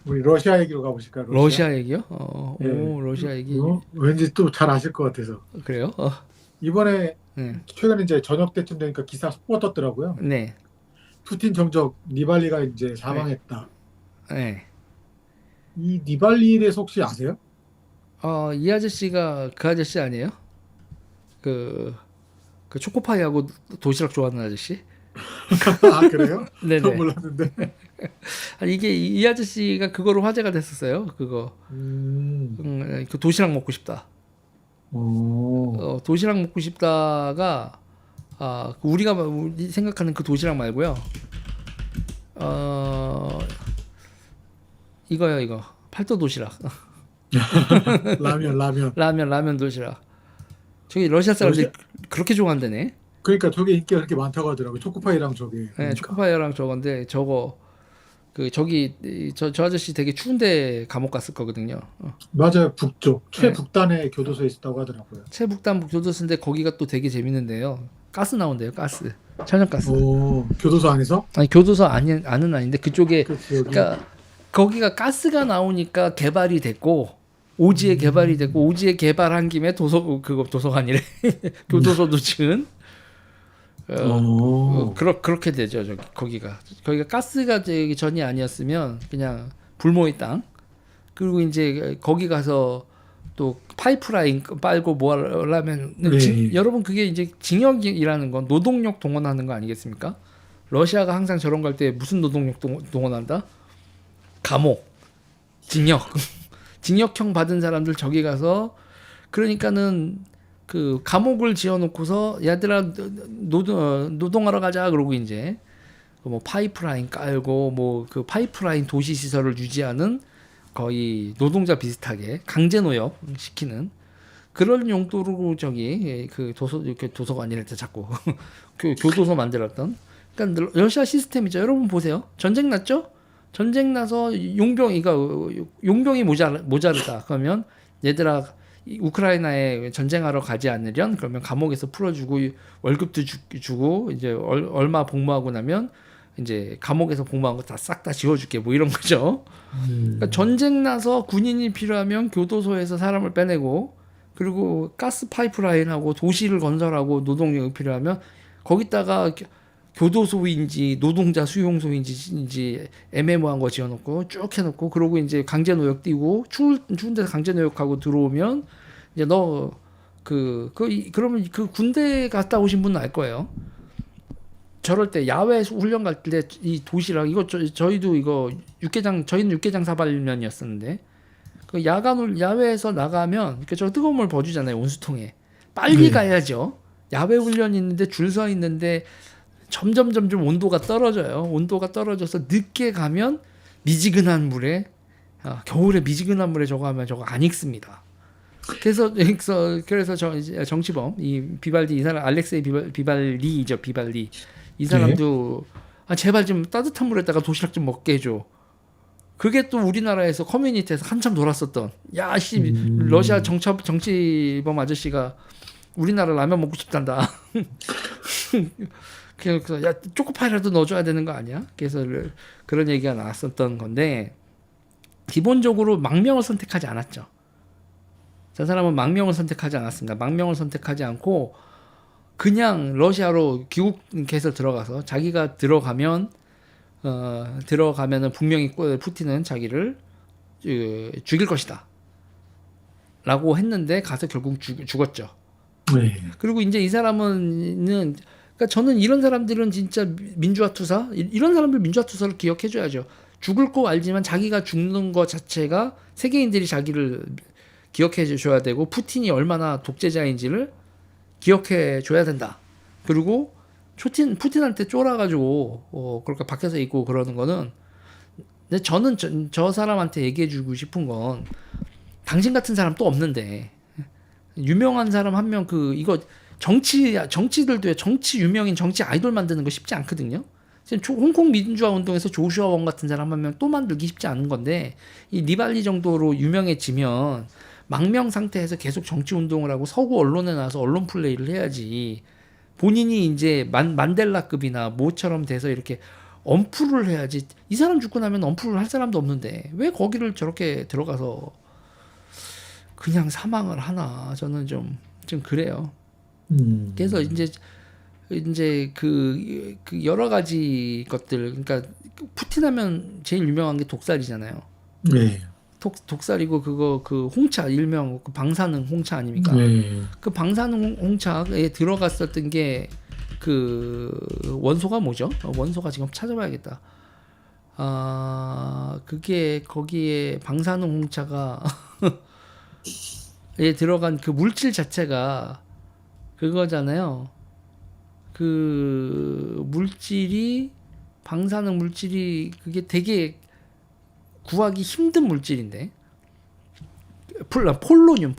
우리 러시아 얘기로 가보실까요? 러시아? 러시아 얘기요? 예. 러시아 얘기. 왠지 또 잘 아실 것 같아서. 그래요? 이번에 네. 최근에 이제 저녁 때쯤 되니까 기사 쏟아 떴더라고요. 네. 푸틴 정적 니발리가 이제 네. 사망했다. 네. 이 니발리에 대해서 혹시 아세요? 이 아저씨가 그 아저씨 아니에요? 그, 그 초코파이하고 도시락 좋아하는 아저씨? 아, 그래요? 전 네네. 몰랐는데. 아니, 이게 이 아저씨가 그거로 화제가 됐었어요. 그거. 음, 그 도시락 먹고 싶다. 오, 도시락 먹고 싶다가 그 우리가 우리 생각하는 그 도시락 말고요. 어, 이거요, 이거. 팔도 도시락. 라면. 라면 도시락. 저기 러시아 사람들이 러시아, 그렇게 좋아한다네. 그러니까 저게 인기가 그렇게 많다고 하더라고요. 초코파이랑 저게 네, 보니까. 초코파이랑 저건데 저거 저기 저 아저씨 되게 추운데 감옥 갔을 거거든요. 맞아요. 북쪽, 네, 최북단의 교도소에 있었다고 하더라고요. 최북단 교도소인데 거기가 또 되게 재밌는데요. 가스 나온대요, 가스. 천연가스. 오, 교도소 안에서? 아니 교도소 안은 아닌데 그쪽에 그 지역이? 그러니까 거기가 가스가 나오니까 개발이 됐고 오지에 개발이 음, 됐고 오지에 개발한 김에 도서관이래. 교도소도 지은 오, 그렇게 되죠. 거기가 가스가 되기 전이 아니었으면 그냥 불모의 땅. 그리고 이제 거기 가서 또 파이프라인 빨고 뭐 하려면 예, 예. 여러분 그게 이제 징역이라는 건 노동력 동원하는 거 아니겠습니까? 러시아가 항상 저런 걸 때 무슨 노동력 동원한다? 감옥, 징역, 징역형 받은 사람들 저기 가서 그러니까는 그 감옥을 지어놓고서 얘들아 노동하러 가자 그러고 이제 뭐 파이프라인 깔고 뭐 그 파이프라인 도시 시설을 유지하는 거의 노동자 비슷하게 강제 노역 시키는 그런 용도로 그 이렇게 도서관이랄 때 자꾸 교도소 만들었던 그러니까 러시아 시스템이죠. 여러분 보세요. 전쟁 났죠? 전쟁 나서 용병이 모자르다. 그러면 얘들아 우크라이나에 전쟁하러 가지 않으련 그러면 감옥에서 풀어주고 월급도 주고 이제 얼마 복무하고 나면 이제 감옥에서 복무한 거 다 싹 다 지워줄게 뭐 이런 거죠. 그러니까 음, 전쟁 나서 군인이 필요하면 교도소에서 사람을 빼내고 그리고 가스 파이프라인하고 도시를 건설하고 노동력이 필요하면 거기다가 교도소인지 노동자 수용소인지 애매모호한 거 지어놓고 쭉 해놓고 그러고 이제 강제 노역 띄고 추운 데서 강제 노역하고 들어오면 이제 그러면 그 군대 갔다 오신 분은 알 거예요. 저럴 때 야외에서 훈련 갈 때 이 도시락 이거 저희도 이거 육개장 저희는 육개장 사발면이었었는데 그 야외에서 나가면 이렇게 저 뜨거운 물 버주잖아요 온수통에 빨리 네. 가야죠. 야외 훈련이 있는데 줄 서 있는데 점점 온도가 떨어져요. 온도가 떨어져서 늦게 가면 미지근한 물에 겨울에 미지근한 물에 저거 하면 저거 안 익습니다. 그래서 정치범 이 비발디 이 사람 알렉세이 비발리죠 비발리 이 네. 사람도 제발 좀 따뜻한 물에다가 도시락 좀 먹게 해줘. 그게 또 우리나라에서 커뮤니티에서 한참 돌았었던 야씨 러시아 음, 정치범 아저씨가 우리나라 라면 먹고 싶단다. 그래서 야 초코파이라도 넣어줘야 되는 거 아니야? 그래서 그런 얘기가 나왔었던 건데 기본적으로 망명을 선택하지 않았죠. 저 사람은 망명을 선택하지 않았습니다. 망명을 선택하지 않고 그냥 러시아로 귀국해서 들어가서 자기가 들어가면은 분명히 푸틴은 자기를 죽일 것이다. 라고 했는데 가서 결국 죽었죠. 네. 그리고 이제 이 사람은 그러니까 저는 이런 사람들은 진짜 민주화 투사 이런 사람들 민주화 투사를 기억해 줘야죠. 죽을 거 알지만 자기가 죽는 것 자체가 세계인들이 자기를 기억해 줘야 되고 푸틴이 얼마나 독재자인지를 기억해 줘야 된다. 그리고 푸틴한테 쫄아가지고 그렇게 밖에서 있고 그러는 거는 근데 저는 저 사람한테 얘기해 주고 싶은 건 당신 같은 사람 또 없는데 유명한 사람 한 명 이거 정치들도 정치 유명인 정치 아이돌 만드는 거 쉽지 않거든요. 지금 홍콩 민주화 운동에서 조슈아 원 같은 사람 한 명 또 만들기 쉽지 않은 건데 이 니발리 정도로 유명해지면 망명 상태에서 계속 정치 운동을 하고 서구 언론에 나와서 언론 플레이를 해야지 본인이 이제 만델라급이나 모처럼 돼서 이렇게 엄프를 해야지. 이 사람 죽고 나면 엄프를 할 사람도 없는데 왜 거기를 저렇게 들어가서 그냥 사망을 하나. 저는 좀 그래요. 그래서 이제 그 여러 가지 것들, 그러니까 푸틴 하면 제일 유명한 게 독살이잖아요. 네. 독살이고 그거 그 홍차 일명 그 방사능 홍차 아닙니까? 네. 그 방사능 홍차에 들어갔었던 게 그 원소가 뭐죠? 원소가 지금 찾아봐야겠다. 아 그게 거기에 방사능 홍차가 에 들어간 그 물질 자체가 그거잖아요. 그 물질이 방사능 물질이 그게 되게 구하기 힘든 물질인데 폴로늄.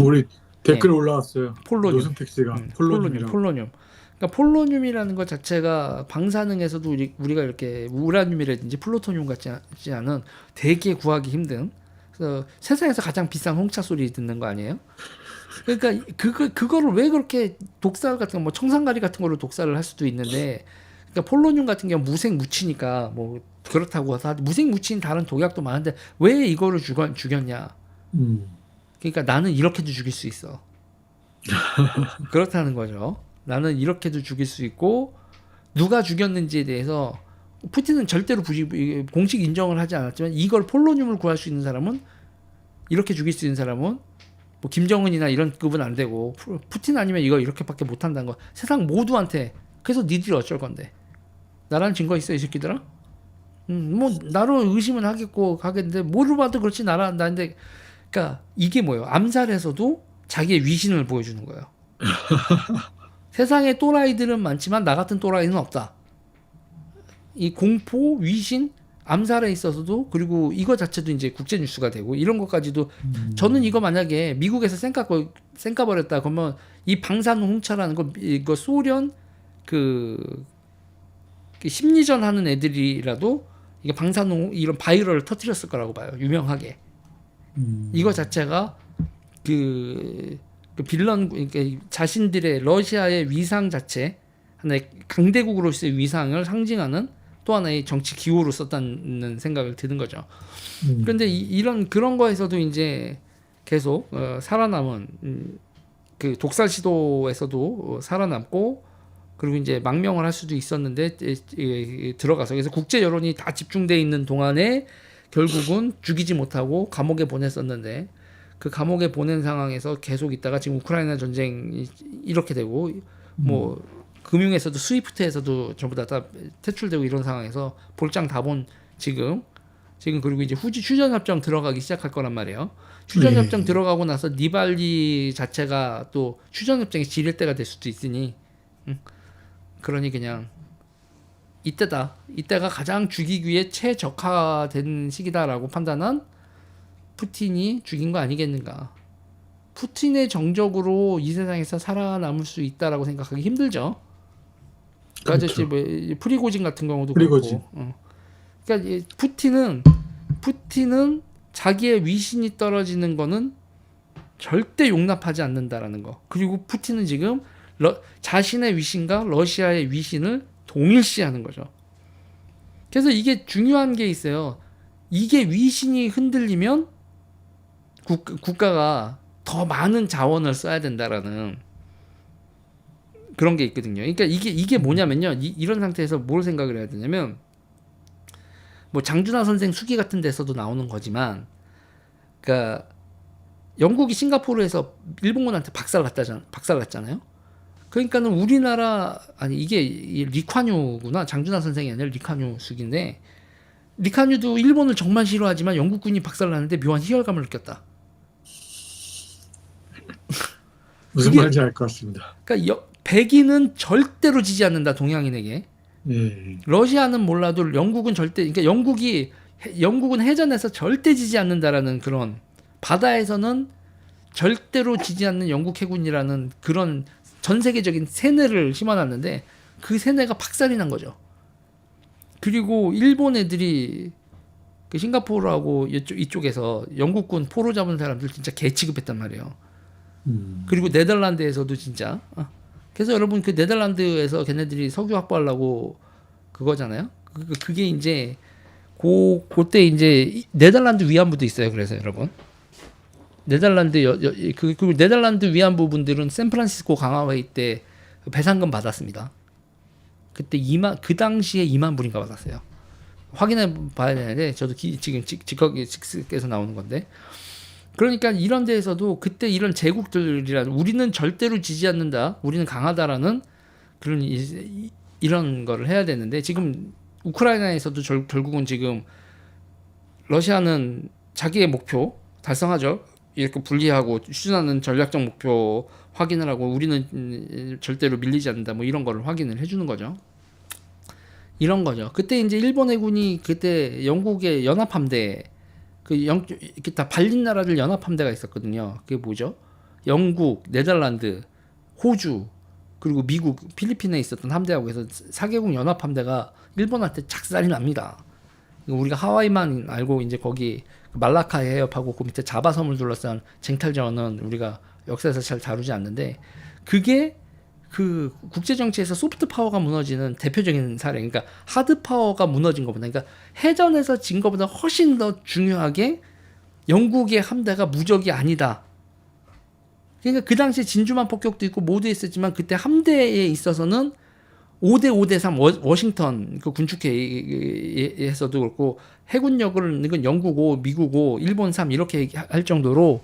우리 댓글 네. 올라왔어요. 폴로늄. 노승택 씨가 폴로늄. 폴로늄이라고. 그러니까 폴로늄이라는 것 자체가 방사능에서도 우리가 이렇게 우라늄이라든지 플루토늄 같지 않은 되게 구하기 힘든. 그래서 세상에서 가장 비싼 홍차 소리 듣는 거 아니에요? 그러니까 그거를 왜 그렇게 독살 같은 거 뭐 청산가리 같은 걸로 독살을 할 수도 있는데, 그러니까 폴로늄 같은 경우 무색 무치니까 뭐 그렇다고 해서 무색 무치인 다른 독약도 많은데 왜 이거를 죽였냐? 그러니까 나는 이렇게도 죽일 수 있어. 그렇다는 거죠. 나는 이렇게도 죽일 수 있고 누가 죽였는지에 대해서 푸틴은 절대로 공식 인정을 하지 않았지만 이걸 폴로늄을 구할 수 있는 사람은 이렇게 죽일 수 있는 사람은 뭐 김정은이나 이런 급은 안 되고 푸틴 아니면 이거 이렇게밖에 못 한다는 거 세상 모두한테. 그래서 니들이 어쩔 건데 나라는 증거 있어 이 새끼들아? 뭐 나로 의심은 하겠는데 뭐로 봐도 그렇지 나인데 그러니까 이게 뭐예요? 암살에서도 자기의 위신을 보여주는 거예요. 세상에 또라이들은 많지만 나 같은 또라이는 없다. 이 공포, 위신, 암살에 있어서도 그리고 이거 자체도 이제 국제 뉴스가 되고 이런 것까지도 저는 이거 만약에 미국에서 쌩까버렸다 그러면 이 방사능 홍차라는 거 이거 소련 그 심리전 하는 애들이라도 이게 방사능 이런 바이러를 터뜨렸을 거라고 봐요. 유명하게. 이거 자체가 그 빌런 그러니까 자신들의 러시아의 위상 자체 하나의 강대국으로서의 위상을 상징하는 또 하나의 정치 기호로 썼다는 생각을 드는 거죠. 그런데 이런 그런 거에서도 이제 계속 살아남은 그 독살 시도에서도 살아남고 그리고 이제 망명을 할 수도 있었는데 들어가서 그래서 국제 여론이 다 집중돼 있는 동안에 결국은 죽이지 못하고 감옥에 보냈었는데 그 감옥에 보낸 상황에서 계속 있다가 지금 우크라이나 전쟁이 이렇게 되고 뭐 금융에서도 스위프트에서도 전부 다 퇴출되고 이런 상황에서 볼장 다 본 지금 그리고 이제 후지 휴전협정 들어가기 시작할 거란 말이에요. 휴전협정 들어가고 나서 니발리 자체가 또 휴전협정이 지릴 때가 될 수도 있으니 그러니 그냥 이때가 가장 죽이기에 최적화된 시기다라고 판단한 푸틴이 죽인 거 아니겠는가. 푸틴의 정적으로 이 세상에서 살아남을 수 있다라고 생각하기 힘들죠. 그 아저씨 뭐 프리고진 같은 경우도 프리고진. 그렇고. 그러니까 푸틴은 자기의 위신이 떨어지는 거는 절대 용납하지 않는다라는 거. 그리고 푸틴은 지금 자신의 위신과 러시아의 위신을 동일시하는 거죠. 그래서 이게 중요한 게 있어요. 이게 위신이 흔들리면 국가가 더 많은 자원을 써야 된다라는 그런 게 있거든요. 그러니까 이게 뭐냐면요. 이런 상태에서 뭘 생각을 해야 되냐면 뭐 장준하 선생 수기 같은 데서도 나오는 거지만, 그러니까 영국이 싱가포르에서 일본군한테 박살났잖아요. 그러니까는 우리나라 이게 리콴유구나. 장준하 선생이 아니라 리콴유 수기인데 리콴유도 일본을 정말 싫어하지만 영국군이 박살났는데 묘한 희열감을 느꼈다. 무슨 말인지 알 것 같습니다. 그러니까 백인은 절대로 지지 않는다 동양인에게. 러시아는 몰라도 영국은 절대. 그러니까 영국은 해전에서 절대 지지 않는다라는 그런, 바다에서는 절대로 지지 않는 영국 해군이라는 그런 전 세계적인 세뇌를 심어놨는데 그 세뇌가 박살이 난 거죠. 그리고 일본 애들이 그 싱가포르하고 이쪽에서 영국군 포로 잡은 사람들 진짜 개 취급했단 말이에요. 그리고 네덜란드에서도 진짜. 그래서 여러분 그 네덜란드에서 걔네들이 석유 확보하려고 그거잖아요. 그게 이제 그때 이제 네덜란드 위안부도 있어요. 그래서 여러분 네덜란드 그 네덜란드 위안부 분들은 샌프란시스코 강화회의 때 배상금 받았습니다. 그때 그 당시에 2만 불인가 받았어요. 확인해 봐야 되는데 저도 지금 직석에서 나오는 건데 그러니까 이런 데에서도 그때 이런 제국들이라 우리는 절대로 지지 않는다. 우리는 강하다라는 그런 이런 거를 해야 되는데 지금 우크라이나에서도 결국은 지금 러시아는 자기의 목표 달성하죠. 이렇게 분리하고 추진하는 전략적 목표 확인을 하고 우리는 절대로 밀리지 않는다. 뭐 이런 거를 확인을 해주는 거죠. 이런 거죠. 그때 이제 일본 해군이 그때 영국의 연합함대 이렇게 다 발린 나라들 연합함대가 있었거든요. 그게 뭐죠? 영국, 네덜란드, 호주 그리고 미국, 필리핀에 있었던 함대하고 해서 4개국 연합함대가 일본한테 작살이 납니다. 우리가 하와이만 알고 이제 거기 말라카 해협하고 그 밑에 자바섬을 둘러싼 쟁탈전은 우리가 역사에서 잘 다루지 않는데 그게 그 국제 정치에서 소프트 파워가 무너지는 대표적인 사례. 그러니까 하드 파워가 무너진 것보다, 그러니까 해전에서 진 것보다 훨씬 더 중요하게 영국의 함대가 무적이 아니다. 그러니까 그 당시에 진주만 폭격도 있고 모두 있었지만 그때 함대에 있어서는 5대 5대 3 워싱턴 그 군축회의에서도 그렇고 해군력을 이건 영국 5, 미국 5, 일본 3 이렇게 할 정도로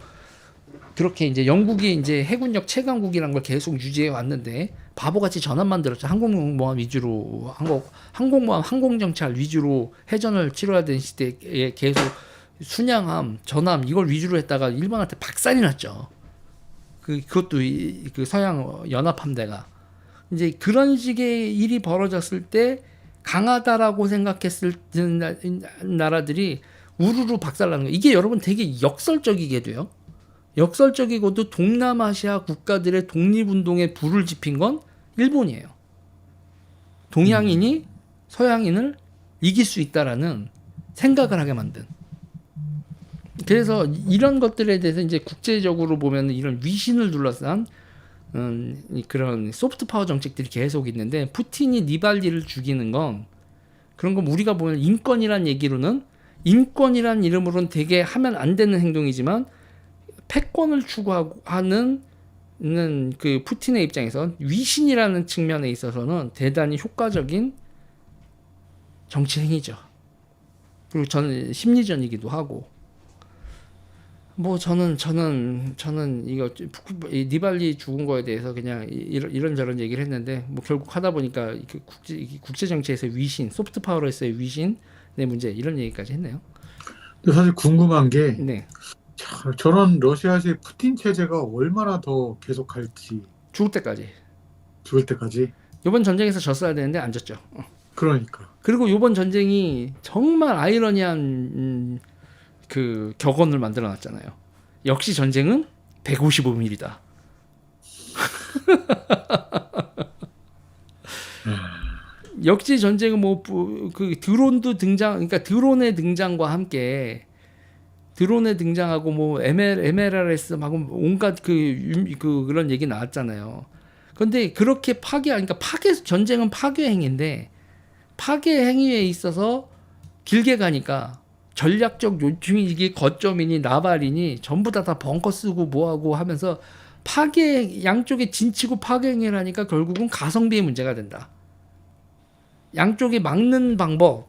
그렇게 이제 영국이 이제 해군력 최강국이라는 걸 계속 유지해 왔는데 바보같이 전함 만들었죠. 항공모함 위주로 항공모함 항공정찰 위주로 해전을 치러야 되는 시대에 계속 순양함, 전함 이걸 위주로 했다가 일본한테 박살이 났죠. 그것도 그 서양 연합함대가 이제 그런 식의 일이 벌어졌을 때 강하다라고 생각했을 나라들이 우르르 박살나는 거예요. 이게 여러분 되게 역설적이게도요. 역설적이고도 동남아시아 국가들의 독립운동에 불을 지핀 건 일본이에요. 동양인이 서양인을 이길 수 있다라는 생각을 하게 만든. 그래서 이런 것들에 대해서 이제 국제적으로 보면 이런 위신을 둘러싼 그런 소프트 파워 정책들이 계속 있는데 푸틴이 니발리를 죽이는 건 그런 거 우리가 보면 인권이란 얘기로는 인권이란 이름으로는 되게 하면 안 되는 행동이지만 패권을 추구하는 그 푸틴의 입장에서 위신이라는 측면에 있어서는 대단히 효과적인 정치 행위죠. 그리고 저는 심리전이기도 하고 뭐 저는 이거 니발리 죽은 거에 대해서 그냥 이런저런 얘기를 했는데 뭐 결국 하다 보니까 국제 정치에서 위신, 소프트 파워로서의 위신의 문제 이런 얘기까지 했네요. 근데 사실 궁금한 게 네. 저런 러시아식 푸틴 체제가 얼마나 더 계속할지 죽을 때까지. 이번 전쟁에서 졌어야 되는데 안 졌죠. 그러니까. 그리고 이번 전쟁이 정말 아이러니한 그 격언을 만들어 놨잖아요. 역시 전쟁은 155mm다. 역시 전쟁은 뭐 그 드론도 등장, 그러니까 드론의 등장과 함께 드론에 등장하고 뭐 MLRS 막 온갖 그런 얘기 나왔잖아요. 그런데 그렇게 그러니까 전쟁은 파괴 행위인데 파괴 행위에 있어서 길게 가니까 전략적 요충이기 거점이니 나발이니 전부 다 벙커 쓰고 뭐하고 하면서 양쪽에 진치고 파괴 행위를 하니까 결국은 가성비의 문제가 된다. 양쪽에 막는 방법도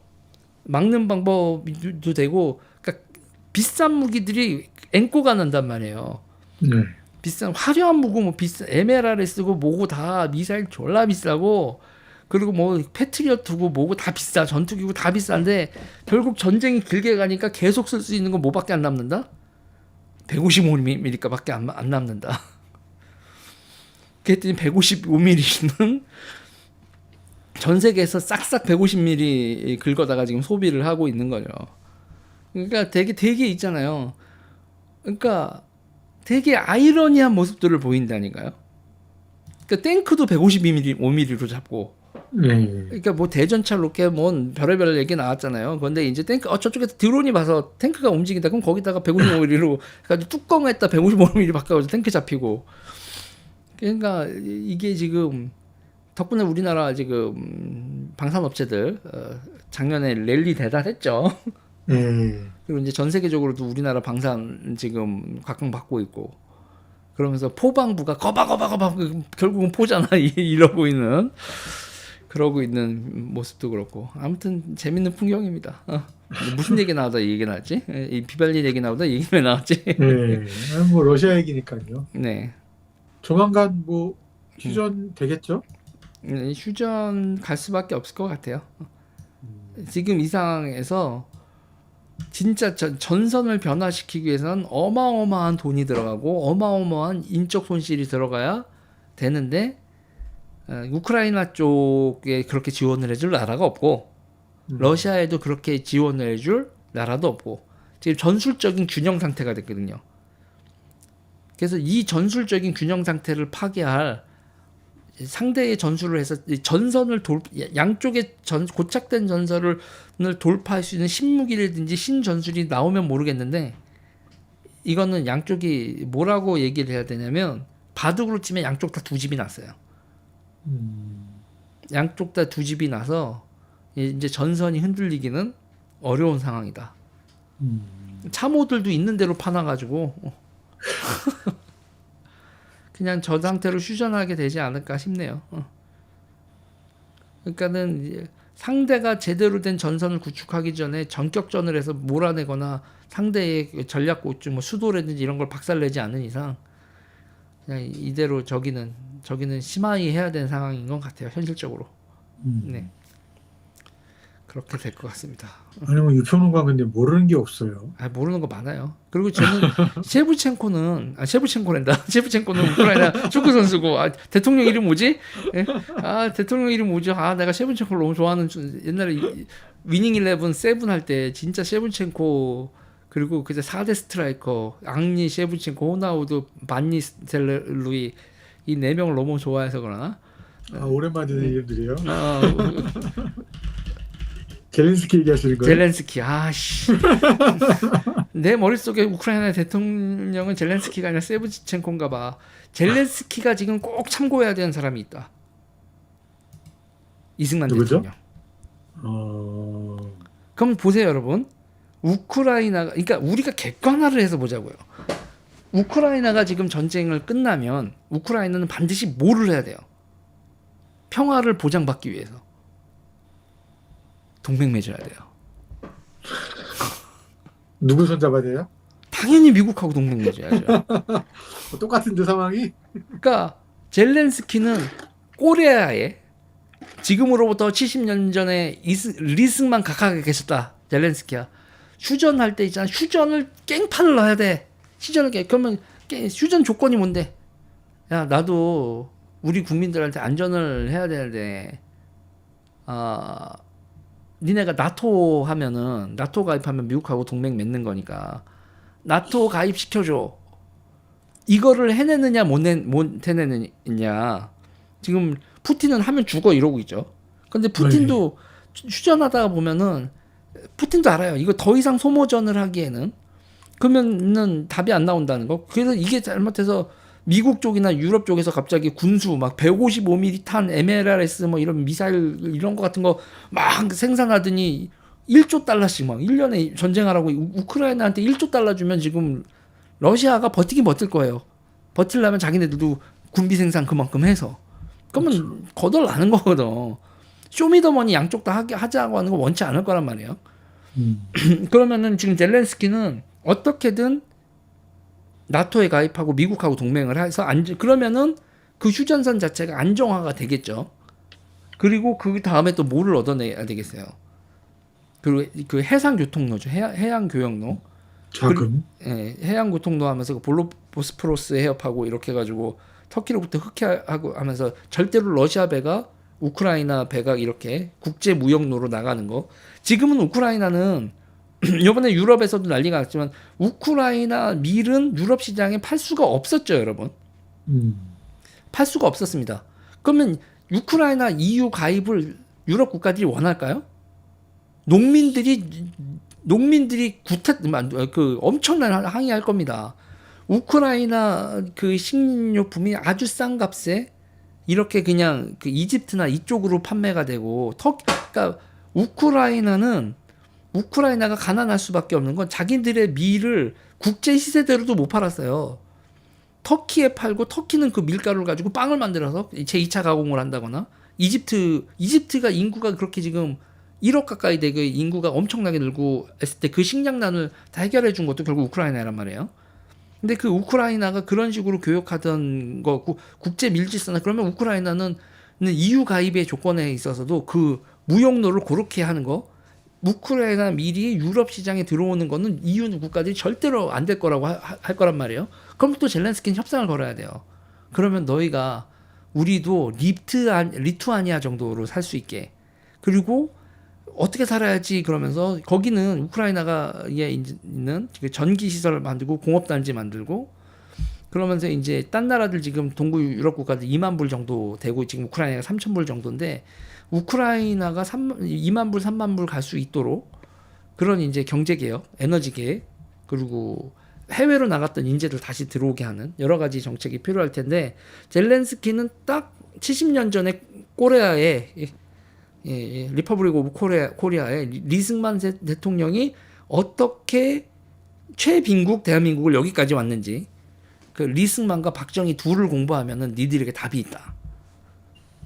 되고 그러니까 비싼 무기들이 앵꼬가 난단 말이에요. 비싼 화려한 무기 뭐 비싼 MLR을 쓰고 뭐고 다 미사일 졸라 비싸고 그리고 뭐 패트리어트 두고 뭐고 다 비싸 전투기구 다 비싼데 결국 전쟁이 길게 가니까 계속 쓸 수 있는 건 뭐밖에 안 남는다? 155mm밖에 안 남는다. 그랬더니 155mm는 전 세계에서 싹싹 150mm 긁어다가 지금 소비를 하고 있는 거죠. 그러니까 되게 있잖아요. 그러니까 되게 아이러니한 모습들을 보인다니까요. 그러니까 탱크도 152mm로 잡고 그러니까 뭐 대전차 로켓 뭐 별의별 얘기 나왔잖아요. 그런데 이제 탱크 저쪽에서 드론이 봐서 탱크가 움직인다. 그럼 거기다가 155mm로 해가지고 뚜껑에다 155mm 바꿔가지고 탱크 잡히고. 그러니까 이게 지금 덕분에 우리나라 지금 방산업체들 작년에 랠리 대단했죠. 예. 그리고 이제 전 세계적으로도 우리나라 방산 지금 각광받고 있고 그러면서 포방부가 거봐 결국은 포잖아 이러고 있는 그러고 있는 모습도 그렇고 아무튼 재밌는 풍경입니다. 무슨 얘기 나오다 이 얘기 나왔지? 이 비발리 얘기 나오다 이 얘기 왜 나왔지? 예. 뭐 러시아 얘기니까요. 네. 조만간 뭐 휴전 되겠죠? 휴전 갈 수밖에 없을 것 같아요. 음. 지금 이 상황에서 진짜 전선을 변화시키기 위해서는 어마어마한 돈이 들어가고 어마어마한 인적 손실이 들어가야 되는데 우크라이나 쪽에 그렇게 지원을 해줄 나라가 없고 러시아에도 그렇게 지원을 해줄 나라도 없고 지금 전술적인 균형 상태가 됐거든요. 그래서 이 전술적인 균형 상태를 파괴할 상대의 전술을 해서 전선을 양쪽의 고착된 전선을 돌파할 수 있는 신무기라든지 신전술이 나오면 모르겠는데 이거는 양쪽이 뭐라고 얘기를 해야 되냐면 바둑으로 치면 양쪽 다 두 집이 났어요. 양쪽 다 두 집이 나서 이제 전선이 흔들리기는 어려운 상황이다. 참호들도 있는 대로 파놔가지고 그냥 저 상태로 휴전하게 되지 않을까 싶네요. 그러니까는 상대가 제대로 된 전선을 구축하기 전에 전격전을 해서 몰아내거나 상대의 전략 고점, 뭐 수도라든지 이런 걸 박살내지 않는 이상 그냥 이대로 저기는 심하게 해야 되는 상황인 것 같아요. 현실적으로. 네. 그렇게 될 것 같습니다. 아니 뭐 유평론가 근데 모르는 게 없어요. 모르는 거 많아요. 그리고 저는 셰브첸코는 우크라이나 축구 선수고 대통령 이름 뭐지? 대통령 이름 뭐죠? 내가 셰브첸코를 너무 좋아하는 옛날에 위닝 11 세븐 할 때 진짜 셰브첸코 그리고 그제 4대 스트라이커 앙리 셰브첸코 호나우드 반니 스텔루이 이 네 명을 너무 좋아해서 그러나? 오랜만에 듣는 이름들이요. 젤렌스키 얘기하시는 거예요? 젤렌스키 내 머릿속에 우크라이나 대통령은 젤렌스키가 아니라 세브첸코인가 봐. 젤렌스키가 지금 꼭 참고해야 되는 사람이 있다. 이승만 누구죠? 대통령. 어... 그럼 보세요 여러분. 우크라이나가 그러니까 우리가 객관화를 해서 보자고요. 우크라이나가 지금 전쟁을 끝나면 우크라이나는 반드시 뭐를 해야 돼요? 평화를 보장받기 위해서 동맹 맺어야 돼요. 누구 손잡아야 돼요? 당연히 미국하고 동맹 맺어야죠. 똑같은데 상황이? 그러니까 젤렌스키는 꼬리아에 지금으로부터 70년 전에 리승만 각하게 계셨다. 젤렌스키야. 휴전할 때 있잖아. 휴전을 깽판을 넣어야 돼. 그러면 휴전 조건이 뭔데? 야 나도 우리 국민들한테 안전을 해야 되는데 니네가 나토 하면은 나토 가입하면 미국하고 동맹 맺는 거니까 나토 가입시켜줘. 이거를 해내느냐 못 해내느냐. 지금 푸틴은 하면 죽어 이러고 있죠. 근데 푸틴도 휴전하다가 보면은 푸틴도 알아요. 이거 더 이상 소모전을 하기에는 그러면은 답이 안 나온다는 거. 그래서 이게 잘못해서 미국 쪽이나 유럽 쪽에서 갑자기 군수 막 155mm 탄 MLRS 뭐 이런 미사일 이런 거 같은 거 막 생산하더니 1조 달러씩 막 1년에 전쟁하라고 우크라이나한테 1조 달러 주면 지금 러시아가 버티긴 버틸 거예요. 버틸려면 자기네들도 군비 생산 그만큼 해서. 그러면 거덜나는 거거든. 쇼미더머니 양쪽 다 하자고 하는 거 원치 않을 거란 말이에요. 그러면은 지금 젤렌스키는 어떻게든 나토에 가입하고 미국하고 동맹을 해서 그러면은 그 휴전선 자체가 안정화가 되겠죠. 그리고 그 다음에 또 뭐를 얻어내야 되겠어요. 그리고 그 해상 교통로죠. 해양 교역로. 자금. 해양 교통로 하면서 그 보스포러스 해협하고 이렇게 해가지고 터키로부터 흑해하고 하면서 절대로 러시아 배가 우크라이나 배가 이렇게 국제 무역로로 나가는 거. 지금은 우크라이나는 이번에 유럽에서도 난리가 났지만 우크라이나 밀은 유럽 시장에 팔 수가 없었죠, 여러분. 팔 수가 없었습니다. 그러면 우크라이나 EU 가입을 유럽 국가들이 원할까요? 농민들이 엄청난 항의할 겁니다. 우크라이나 그 식료품이 아주 싼 값에 이렇게 그냥 그 이집트나 이쪽으로 판매가 되고 그러니까 우크라이나가 가난할 수밖에 없는 건 자기들의 밀을 국제 시세대로도 못 팔았어요. 터키에 팔고 터키는 그 밀가루를 가지고 빵을 만들어서 제2차 가공을 한다거나 이집트가 인구가 그렇게 지금 1억 가까이 되고 인구가 엄청나게 늘고 했을 때 그 식량난을 다 해결해 준 것도 결국 우크라이나란 말이에요. 근데 그 우크라이나가 그런 식으로 교역하던 거 국제 밀지서나 그러면 우크라이나는 EU 가입의 조건에 있어서도 그 무역로를 그렇게 하는 거 우크라이나 밀이 유럽 시장에 들어오는 거는 EU 국가들이 절대로 안 될 거라고 할 거란 말이에요. 그럼 또 젤렌스키는 협상을 걸어야 돼요. 그러면 너희가 우리도 리투아니아 정도로 살 수 있게 그리고 어떻게 살아야지 그러면서 거기는 우크라이나가에 있는 전기 시설을 만들고 공업단지 만들고 그러면서 이제 딴 나라들 지금 동구 유럽 국가들 2만 불 정도 되고 지금 우크라이나가 3천 불 정도인데 우크라이나가 2만 불, 3만 불 갈 수 있도록 그런 이제 경제 개혁, 에너지 계획 그리고 해외로 나갔던 인재들 다시 들어오게 하는 여러 가지 정책이 필요할 텐데 젤렌스키는 딱 70년 전에 코리아에 리퍼블릭 오브 코리아의 리승만 대통령이 어떻게 최빈국 대한민국을 여기까지 왔는지 그 리승만과 박정희 둘을 공부하면은 니들에게 답이 있다.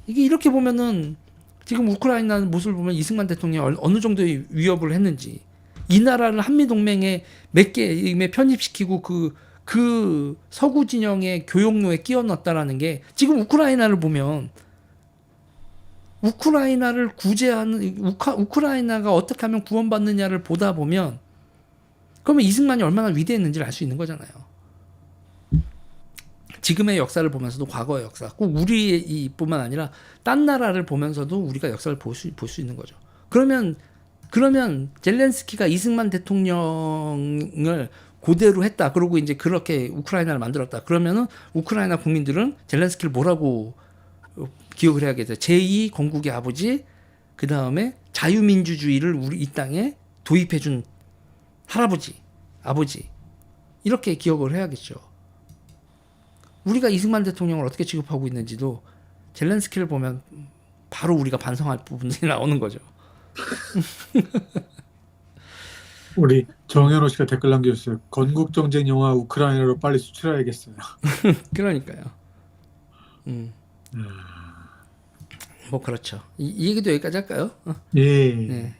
이게 이렇게 보면은 지금 우크라이나 모습을 보면 이승만 대통령이 어느 정도의 위협을 했는지 이 나라를 한미 동맹에 몇 개에 편입시키고 그 서구 진영의 교역로에 끼워 넣었다라는 게 지금 우크라이나를 보면 우크라이나를 구제하는 우크라이나가 어떻게 하면 구원받느냐를 보다 보면 그러면 이승만이 얼마나 위대했는지를 알 수 있는 거잖아요. 지금의 역사를 보면서도 과거의 역사, 꼭 우리뿐만 아니라 딴 나라를 보면서도 우리가 역사를 볼 수 있는 거죠. 그러면 젤렌스키가 이승만 대통령을 그대로 했다. 그리고 이제 그렇게 우크라이나를 만들었다. 그러면은 우크라이나 국민들은 젤렌스키를 뭐라고 기억을 해야겠어요. 제2 건국의 아버지, 그 다음에 자유민주주의를 우리 이 땅에 도입해준 할아버지, 아버지 이렇게 기억을 해야겠죠. 우리가 이승만 대통령을 어떻게 취급하고 있는지도 젤렌스키를 보면 바로 우리가 반성할 부분들이 나오는 거죠. 우리 정현호 씨가 댓글 남겨주셨어요. 건국정쟁 영화 우크라이나로 빨리 수출해야겠어요. 그러니까요. 뭐 그렇죠. 이 얘기도 여기까지 할까요? 예. 네.